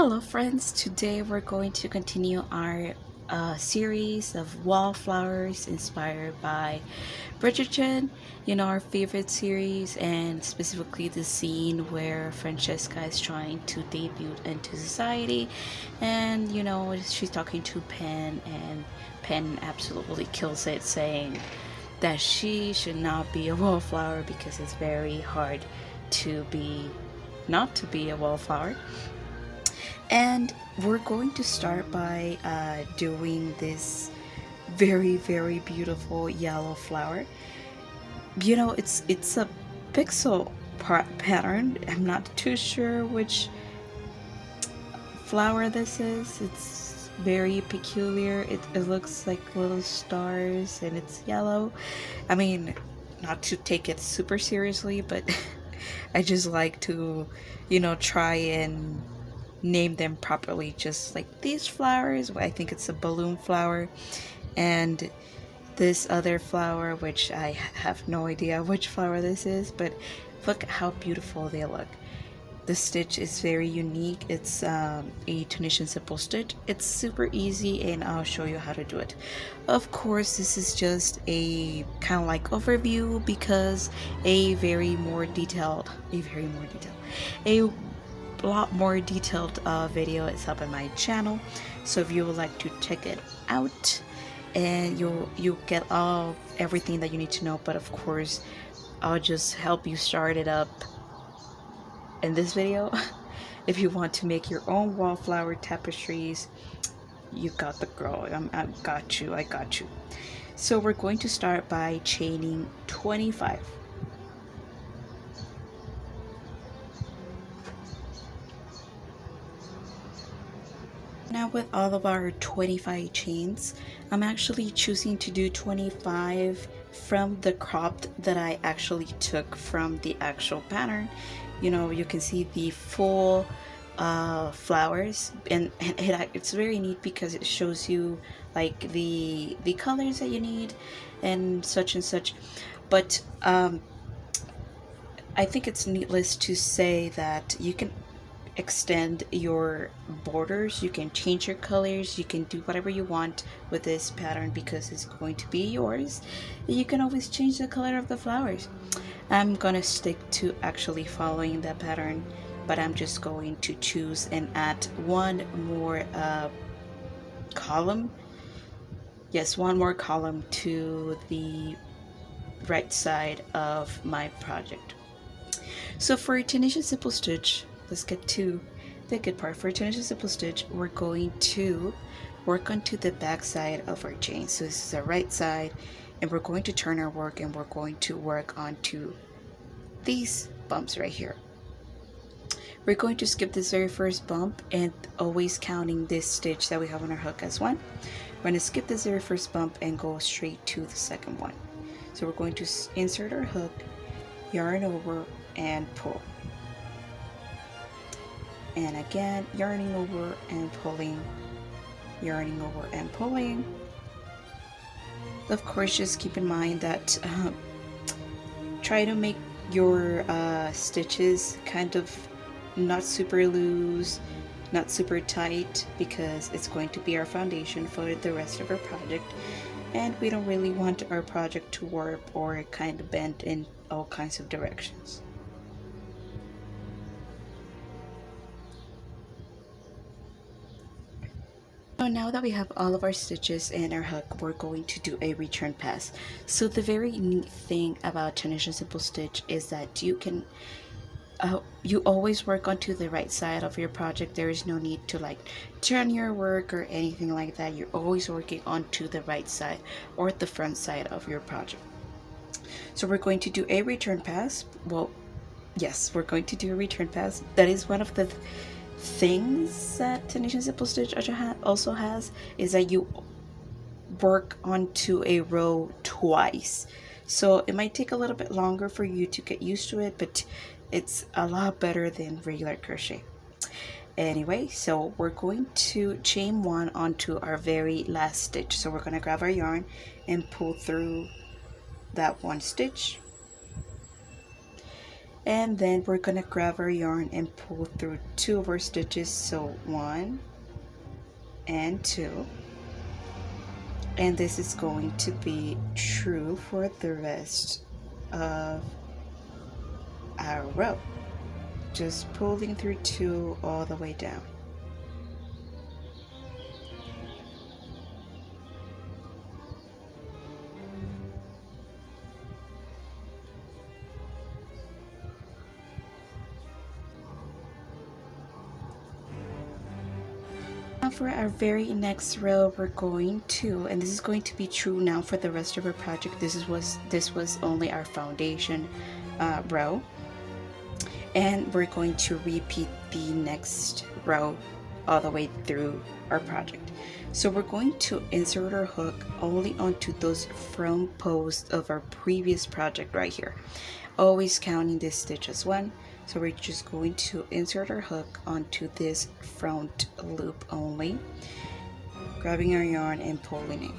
Hello friends, today we're going to continue our series of wallflowers inspired by Bridgerton, our favorite series, and specifically the scene where Francesca is trying to debut into society, and she's talking to Pen, and Pen absolutely kills it, saying that she should not be a wallflower because it's very hard to be not to be a wallflower. And we're going to start by doing this very beautiful yellow flower. It's a pixel pattern. I'm not too sure which flower this is. It's very peculiar. It looks like little stars and it's yellow. I mean, not to take it super seriously, but I just like to try and name them properly, just like these flowers. I think it's a balloon flower, and this other flower, which I have no idea which flower this is, but look how beautiful they look. The stitch is very unique. It's a Tunisian simple stitch. It's super easy, and I'll show you how to do it. Of course, this is just a kind of like overview, because a lot more detailed video is up on my channel, so if you would like to check it out, and you'll get everything that you need to know. But of course, I'll just help you start it up in this video. If you want to make your own wallflower tapestries, you got the girl. I got you. So we're going to start by chaining 25. Now with all of our 25 chains, I'm actually choosing to do 25 from the cropped that I actually took from the actual pattern. You can see the full flowers, and it's very neat because it shows you like the colors that you need and such. But I think it's needless to say that you can extend your borders, you can change your colors, you can do whatever you want with this pattern because it's going to be yours. You can always change the color of the flowers. I'm gonna stick to actually following that pattern, but I'm just going to choose and add one more column. Yes, one more column to the right side of my project. So for Tunisian simple stitch, let's get to the good part. For Tunisian simple stitch, we're going to work onto the back side of our chain. So this is the right side, and we're going to turn our work, and we're going to work onto these bumps right here. We're going to skip this very first bump, and always counting this stitch that we have on our hook as one. We're going to skip this very first bump and go straight to the second one. So we're going to insert our hook, yarn over, and pull. And again, yarning over and pulling, yarning over and pulling. Of course, just keep in mind that try to make your stitches kind of not super loose, not super tight, because it's going to be our foundation for the rest of our project, and we don't really want our project to warp or kind of bend in all kinds of directions. So now that we have all of our stitches and our hook, we're going to do a return pass. So the very neat thing about Tunisian simple stitch is that you can you always work onto the right side of your project. There is no need to like turn your work or anything like that. You're always working onto the right side or the front side of your project. So we're going to do a return pass. Well, yes, we're going to do a return pass. That is one of the things that Tunisian simple stitch also has, is that you work onto a row twice. So it might take a little bit longer for you to get used to it, but it's a lot better than regular crochet. Anyway, so we're going to chain one onto our very last stitch. So we're going to grab our yarn and pull through that one stitch, And then we're gonna grab our yarn and pull through 2 of our stitches, so 1 and 2, and this is going to be true for the rest of our row, just pulling through 2 all the way down. For our very next row, we're going to, and this is going to be true now for the rest of our project, this was only our foundation row, and we're going to repeat the next row all the way through our project. So we're going to insert our hook only onto those front posts of our previous project right here, always counting this stitch as one. So we're just going to insert our hook onto this front loop only, grabbing our yarn and pulling it.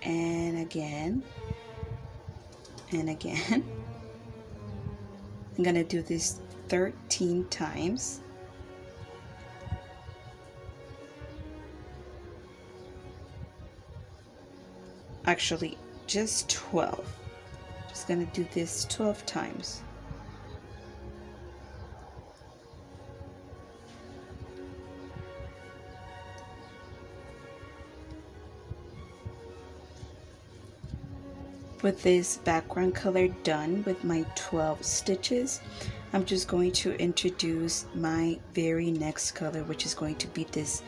And again, and again. I'm gonna do this 13 times. Actually, just 12. Just gonna do this 12 times. With this background color done with my 12 stitches, I'm just going to introduce my very next color, which is going to be this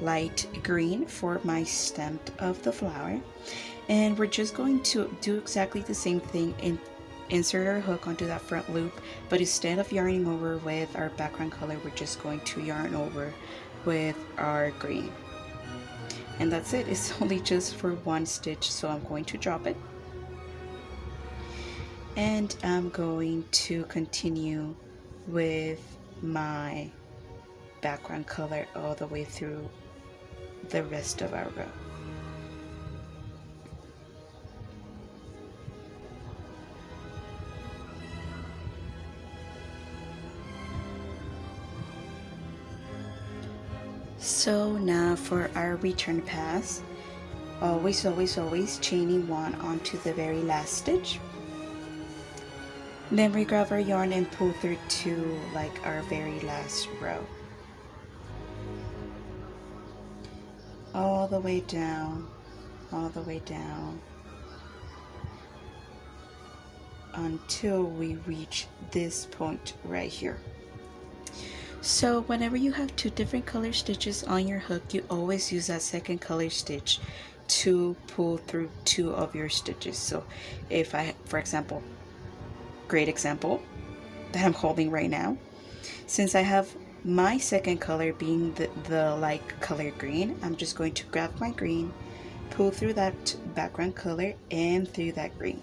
light green for my stem of the flower. And we're just going to do exactly the same thing and insert our hook onto that front loop, but instead of yarning over with our background color, we're just going to yarn over with our green. And that's it. It's only just for one stitch, so I'm going to drop it. And I'm going to continue with my background color all the way through the rest of our row. So now for our return pass, always chaining 1 onto the very last stitch. Then we grab our yarn and pull through 2 like our very last row. All the way down, until we reach this point right here. So whenever you have 2 different color stitches on your hook, you always use that second color stitch to pull through 2 of your stitches. So if I, for example, great example that I'm holding right now, since I have my second color being the light color green, I'm just going to grab my green, pull through that background color and through that green.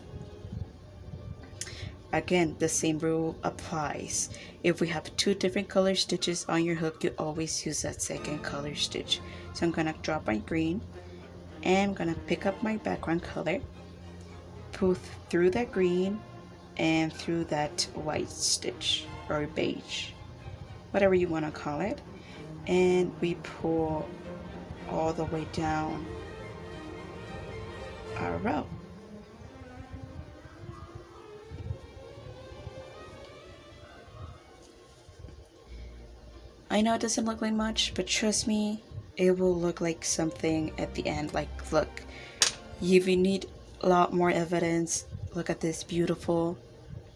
Again, the same rule applies. If we have 2 different color stitches on your hook, you always use that second color stitch. So I'm gonna drop my green and I'm gonna pick up my background color, pull through that green and through that white stitch or beige, whatever you want to call it, and we pull all the way down our row. I know it doesn't look like much, but trust me, it will look like something at the end. Like, look, if you need a lot more evidence, look at this beautiful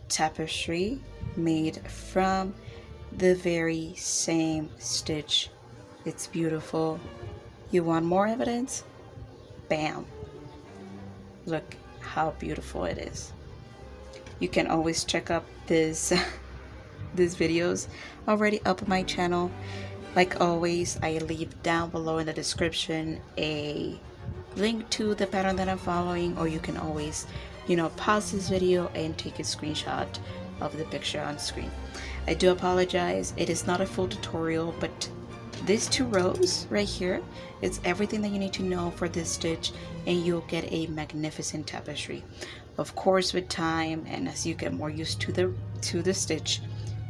tapestry made from the very same stitch. It's beautiful. You want more evidence? Bam! Look how beautiful it is. You can always check up these videos already up on my channel. Like always, I leave down below in the description a link to the pattern that I'm following, or you can always, pause this video and take a screenshot of the picture on screen. I do apologize, it is not a full tutorial, but these 2 rows right here, it's everything that you need to know for this stitch, and you'll get a magnificent tapestry. Of course, with time and as you get more used to the stitch,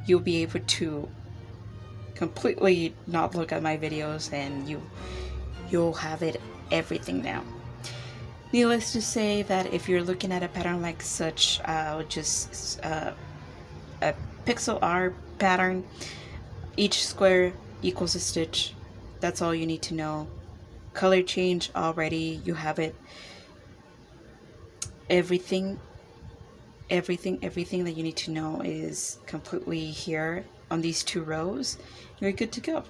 you'll be able to completely not look at my videos, and you'll have it everything now. Needless to say that if you're looking at a pattern like such, just a pixel art pattern, each square equals a stitch. That's all you need to know. Color change, already you have it. Everything that you need to know is completely here on these 2 rows. You're good to go.